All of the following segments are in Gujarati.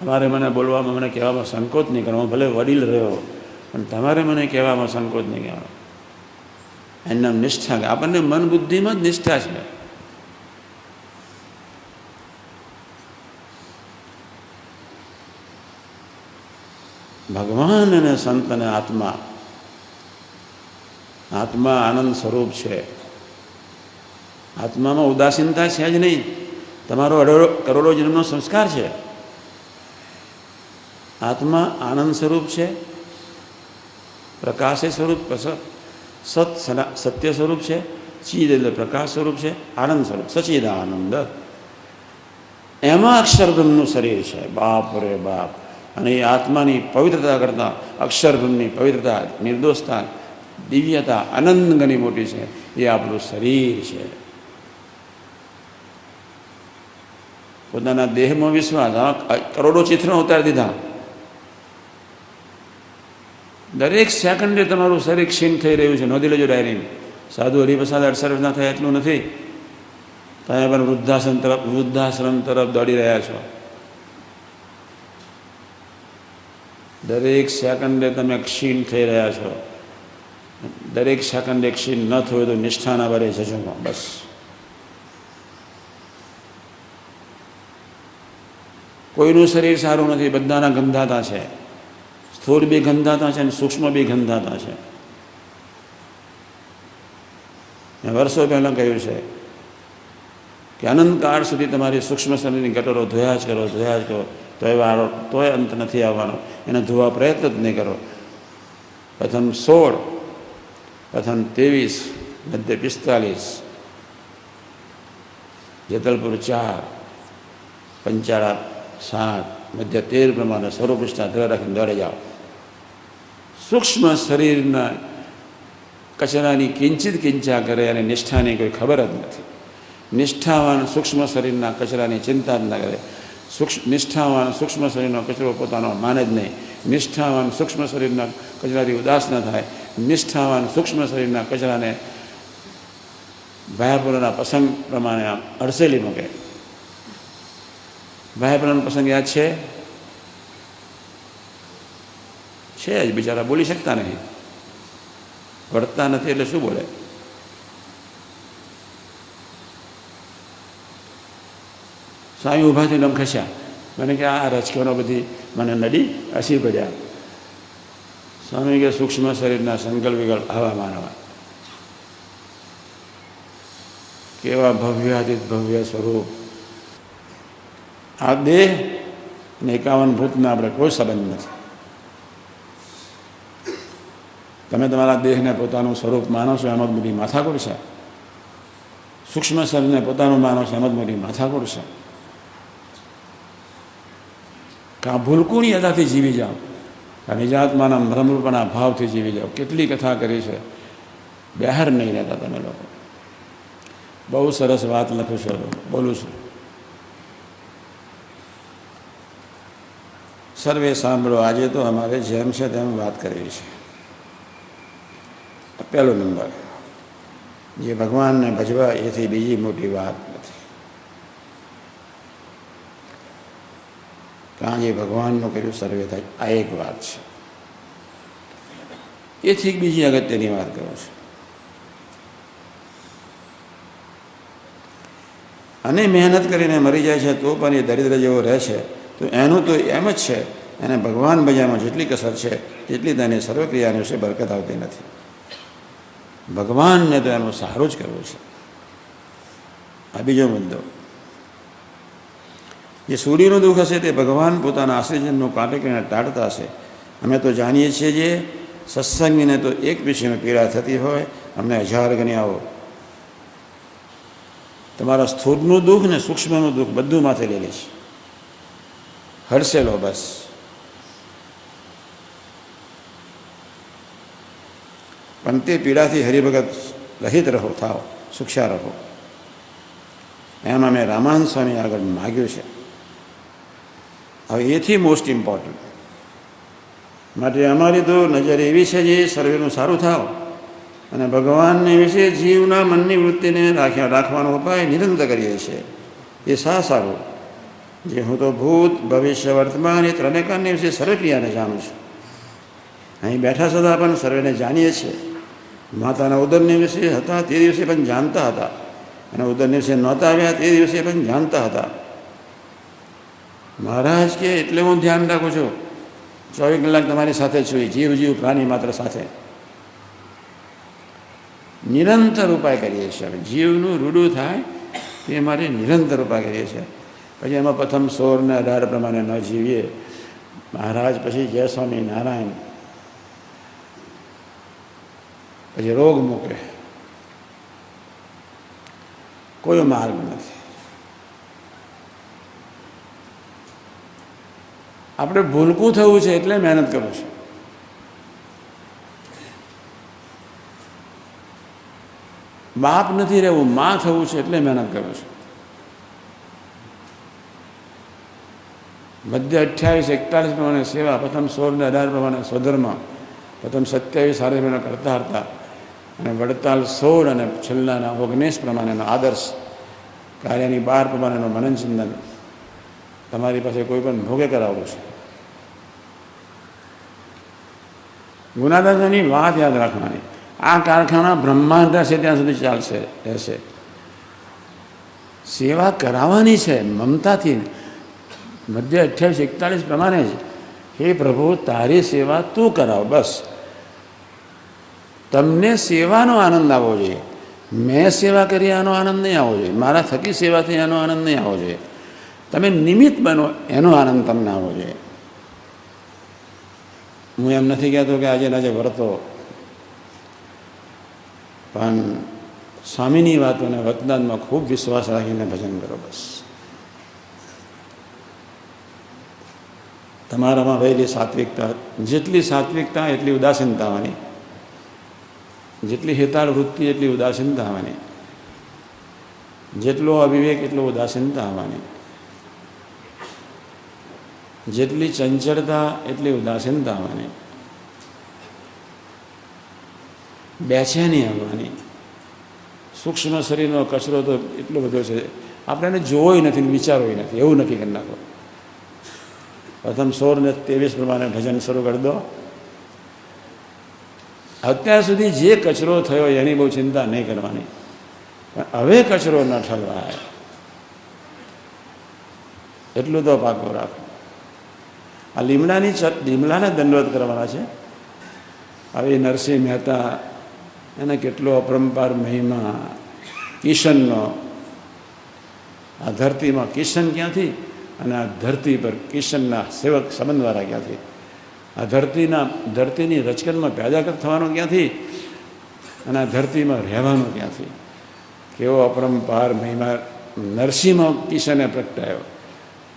તમારે મને બોલવામાં, મને કહેવામાં સંકોચ નહીં કરવો. ભલે વડીલ રહ્યો, પણ તમારે મને કહેવામાં સંકોચ નહીં કરવાનો. એનું નામ નિષ્ઠા. આપણને મન બુદ્ધિમાં જ નિષ્ઠા છે. ભગવાન અને સંત અને આત્મા, આત્મા આનંદ સ્વરૂપ છે. આત્મામાં ઉદાસીનતા છે જ નહીં. તમારો કરોડો જન્મનો સંસ્કાર છે. આત્મા આનંદ સ્વરૂપ છે, પ્રકાશ સ્વરૂપ, સત્ય સ્વરૂપ છે, ચીદ એટલે પ્રકાશ સ્વરૂપ છે, આનંદ સ્વરૂપ, સચિદાનંદ. એમાં અક્ષર બ્રહ્મનું શરીર છે. બાપ રે બાપ! અને એ આત્માની પવિત્રતા કરતાં અક્ષર બ્રહ્મની પવિત્રતા, નિર્દોષતા, દિવ્યતા અનંત ગણી મોટી છે. એ આપણું શરીર છે. પોતાના દેહમાં વિશ્વાસ. કરોડો ચિત્રો ઉતારી દીધા. દરેક સેકન્ડે તમારું શરીર ક્ષીણ થઈ રહ્યું છે. નોંધી લેજો ડાયરી. સાધુ હરિપ્રસાદ 68 ના થયા એટલું નથી. તમે પણ વૃદ્ધાશ્રમ તરફ દોડી રહ્યા છો. દરેક સેકન્ડે તમે ક્ષીણ થઈ રહ્યા છો. દરેક સેકન્ડે ક્ષીણ ન થયું તો નિષ્ઠાના બરે જજો. બસ. કોઈનું શરીર સારું નથી. બધાના ગંધાતા છે. સ્થૂળ બી ગંધાતા છે અને સૂક્ષ્મ બી ગંધાતા છે. મેં વર્ષો પહેલાં કહ્યું છે કે અનંતકાળ સુધી તમારી સૂક્ષ્મ શરીરની ગટરો ધોયા જ કરો, તોય અંત નથી આવવાનો. એને ધોવા પ્રયત્ન જ નહીં કરો. પ્રથમ 16, પ્રથમ 23, મધ્ય 45, જેતલપુર 4, પંચાળા 7, મધ્ય 13 પ્રમાણે સ્વરૂપનિષ્ઠા ધ્યેય રાખીને દોડી જાઓ. સૂક્ષ્મ શરીરના કચરાની કિંચિત કિંચા કરે અને નિષ્ઠાની કોઈ ખબર જ નથી. નિષ્ઠાવાન સૂક્ષ્મ શરીરના કચરાની ચિંતા જ ન કરે. નિષ્ઠાવાન સૂક્ષ્મ શરીરનો કચરો પોતાનો માને જ નહીં. નિષ્ઠાવાન સૂક્ષ્મ શરીરના કચરાથી ઉદાસ ન થાય. નિષ્ઠાવાન સૂક્ષ્મ શરીરના કચરાને ભાયાપુરાના પ્રસંગ પ્રમાણે આમ અડસેલી મૂકે. ભાયાપુરાનો પ્રસંગ યાદ છે જ. બિચારા બોલી શકતા નહીં. વળતા નથી એટલે શું બોલે? સ્વામી ઊભા થઈને આમ ખસ્યા. મને કે આ રચકીઓનો બધી મને નડી હસી પડ્યા. સ્વામી કે સૂક્ષ્મ શરીરના સંકલ્પ વિકલ્પ આવા માનવા. કેવા ભવ્યાતીત ભવ્ય સ્વરૂપ. આ દેહ અને 51 ભૂતના આપણે કોઈ સંબંધ નથી. તમે તમારા દેહને પોતાનું સ્વરૂપ માનો છો, એમાં જ બધી માથાકૂટ છે. સૂક્ષ્મ શરીરને પોતાનું માનો છો, એમાં જ બધી માથાકૂટ છે. કાં ભૂલકુની અદાથી જીવી જાઓ, કાં નિજાત્માના ભ્રમરૂપના ભાવથી જીવી જાઓ. કેટલી કથા કરી છે. બહાર નહીં રહેતા તમે લોકો. બહુ સરસ વાત લખું છું, બોલું છું. સર્વે સાંભળો. આજે તો અમારે જેમ છે તેમ વાત કરવી છે. પહેલો નંબર, જે ભગવાનને ભજવા એથી બીજી મોટી વાત નથી. કાં જે ભગવાનનું કર્યું સર્વે થાય, આ એક વાત છે. એથી બીજી અગત્યની વાત કરું છું. અને મહેનત કરીને મરી જાય છે તો પણ એ દરિદ્ર જેવો રહે છે, તો એનું તો એમ જ છે. એને ભગવાન ભજવામાં જેટલી કસર છે તેટલી તેની સર્વક્રિયાને વિશે બરકત આવતી નથી. ભગવાનને તો એનું સારું જ કરવું છે. આ બીજો મુદ્દો. જે સૂર્યનું દુઃખ હશે તે ભગવાન પોતાના આશ્રિતજનનું કાંટે કરીને ટાળતા હશે. અમે તો જાણીએ છીએ જે સત્સંગીને તો એક વિષયમાં પીડા થતી હોય, અમને 1000 ગણી આવો. તમારા સ્થૂળનું દુઃખ ને સૂક્ષ્મનું દુઃખ બધું માથે લઈ લઈશ. હડસેલો બસ. પણ તે પીડાથી હરિભગત રહિત રહો, થાવ, સુખ્યા રહો. એમ અમે રામાનંદ સ્વામી આગળ માગ્યું છે. હવે એથી મોસ્ટ ઇમ્પોર્ટન્ટ માટે અમારી તો નજર એવી છે જે સર્વેનું સારું થાવ અને ભગવાનને વિશે જીવના મનની વૃત્તિને રાખવાનો ઉપાય નિરંતર કરીએ છીએ. એ સારું. જે હું તો ભૂત ભવિષ્ય વર્તમાન એ ત્રણેય કાળની વિશે સર્વ ક્રિયાને જાણું છું. અહીં બેઠા છતાં પણ સર્વેને જાણીએ છીએ. માતાના ઉદરની વિશે હતા તે દિવસે પણ જાણતા હતા, અને ઉદરની વિશે નહોતા આવ્યા તે દિવસે પણ જાણતા હતા. મહારાજ કે એટલે હું ધ્યાન રાખું છું, 24 કલાક તમારી સાથે છું, જીવ પ્રાણી માત્ર સાથે નિરંતર ઉપાય કરીએ છીએ. હવે જીવનું રૂડું થાય તે મારે નિરંતર ઉપાય કરીએ છીએ. પછી એમાં પ્રથમ 16 ને 18 પ્રમાણે ન જીવીએ. મહારાજ પછી જય સ્વામી નારાયણ, પછી રોગ મૂકે. કોઈ માર્ગ નથી. આપણે ભૂલકું થવું છે એટલે મહેનત કરું છું. બાપ નથી રહેવું, માં થવું છે એટલે મહેનત કરું છું. મધ્ય 28-41 પ્રમાણે સેવા, પ્રથમ 16 ને 18 પ્રમાણે સ્વધર્મ, પ્રથમ 27 સારા કરતા હતા, અને વડતાલ 16 અને છેલ્લાના 19 પ્રમાણેનો આદર્શ, કાર્યની 12 પ્રમાણેનો મનનચિંતન તમારી પાસે કોઈ પણ ભોગે કરાવવું છે. ગુનાદાદાની વાત યાદ રાખવાની. આ કારખાના બ્રહ્માંડ રહેશે ત્યાં સુધી ચાલશે રહેશે. સેવા કરાવવાની છે મમતાથી. મધ્ય 28-41 પ્રમાણે જ, હે પ્રભુ તારી સેવા તું કરાવ, બસ. તમને સેવાનો આનંદ આવવો જોઈએ. મેં સેવા કરી આનો આનંદ નહીં આવવો જોઈએ, મારા થકી સેવા થઈ આનો આનંદ નહીં આવવો જોઈએ. તમે નિમિત્ત બનો એનો આનંદ તમને આવવો જોઈએ. હું એમ નથી કહેતો કે આજે વર્તો, પણ સ્વામીની વાતોને વતનાદમાં ખૂબ વિશ્વાસ રાખીને ભજન કરો, બસ. તમારામાં રહેલી સાત્વિકતા, જેટલી સાત્વિકતા એટલી ઉદાસીનતા આવવાની, જેટલી હેતાળ વૃત્તિ એટલી ઉદાસીનતા આવવાની, જેટલો અવિવેક એટલો ઉદાસીનતા આવવાની, જેટલી ચંચળતા એટલી ઉદાસીનતા આવવાની, બેચેની આવવાની. સૂક્ષ્મ શરીરનો કચરો તો એટલો બધો છે, આપણે એને જોવો નથી, વિચારવો નથી, એવું નક્કી કરી નાખો. પ્રથમ 16 ને 23 પ્રમાણે ભજન શરૂ કરી દો. અત્યાર સુધી જે કચરો થયો એની બહુ ચિંતા નહીં કરવાની, પણ હવે કચરો ન ઠલવાય એટલું તો પાકો રાખો. આ લીમડાના દંડવત કરવાના છે. હવે નરસિંહ મહેતા, એને કેટલો અપરંપાર મહિમા કિશનનો. આ ધરતીમાં કિશન ક્યાંથી, અને આ ધરતી પર કિશનના સેવક સંબંધવાળા ક્યાંથી? આ ધરતીની રચકનમાં પેદા થવાનો ક્યાંથી, અને આ ધરતીમાં રહેવાનો ક્યાંથી? કેવો અપરંપાર મહિમા નરસિંહમાં કિશને પ્રગટાયો.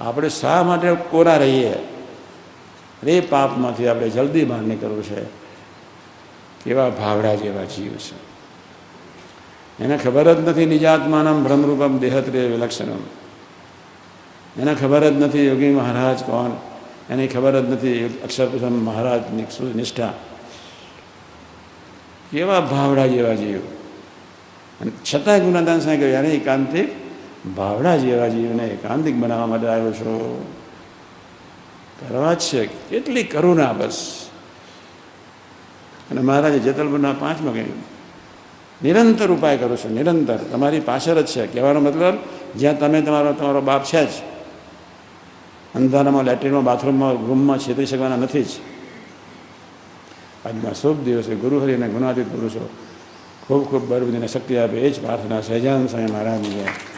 આપણે શા માટે કોરા રહીએ? એ પાપમાંથી આપણે જલ્દી બહાર નીકળવું છે. કેવા ભાવડા જેવા જીવ છે, એને ખબર જ નથી નિજાત્માનમ ભ્રમરૂપમ દેહત્રે વિલક્ષણમ. એને ખબર જ નથી યોગી મહારાજ કોણ, એની ખબર જ નથી અક્ષરપુષમ મહારાજની નિષ્ઠા. કેવા ભાવડા જેવા જીવ, અને છતાં ગુનાદાન સાહેબ કહ્યું, યાર એકાંતિક ભાવડા જેવા જીવને એકાંતિક બનાવવા માટે આવ્યો છો. કરવા જ છે, કેટલી કરુણા, બસ. અને મહારાજે જેતલપુરના 5માં કહ્યું, નિરંતર ઉપાય કરો છો, નિરંતર તમારી પાછળ જ છે. કહેવાનો મતલબ જ્યાં તમારો બાપ છે જ, અંધારામાં, લેટ્રિનમાં, બાથરૂમમાં, રૂમમાં છેતરી શકવાના નથી જ. આજના શુભ દિવસે ગુરુહરિ અને ગુણાતીત પુરુષો ખૂબ ખૂબ બળબુદ્ધિને શક્તિ આપે, એ જ પ્રાર્થના સહેજાનંદ સ્વામી મહારાજની.